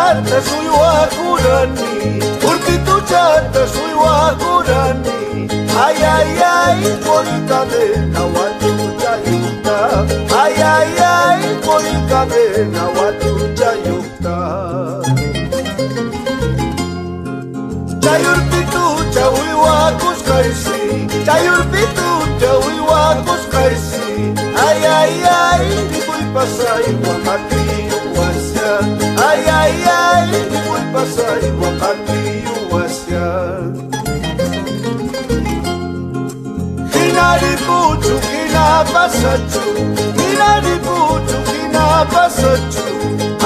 chata suywakurani urpitu chata suywakurani ay ay ay por cadena watu chayuta ay ay ay por cadena watu chayuta chayurpitu chawiwakus kaisi chayurpitu chawiwakus kaisi ay ay ay dipoy pasay wakati uwasya ay ay ay dipoy pasay wakati uwasya kinaripuchu kinapasachu kinaripuchu kinapasachu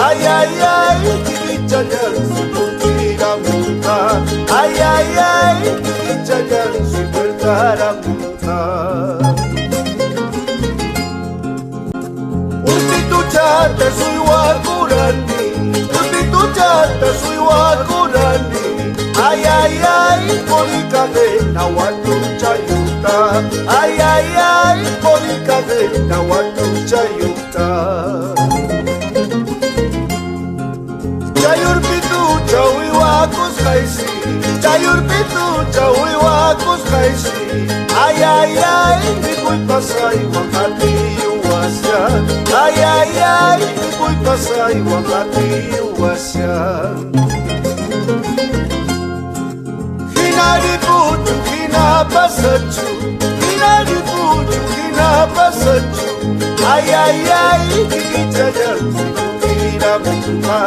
ay ay ay kinichayan siputiramuta ay ay ay kinichayan siputiramuta urpitu chata suywakurani urpitu chata suywakurani ay ay ay poli cadena watu chayuta ay ay ay poli cadena watu chayuta chayurpitu chawiwakus kaisi chayurpitu chawiwakus kaisi ay ay ay dipoy pasay wakati uwasya ay ay ay dipoy pasay wakati uwasya kinaripuchu kinapasachu kinaripuchu kinapasachu ay ay ay kinichayan siputiramuta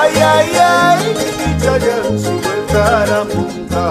ay ay ay kinichayan siputiramuta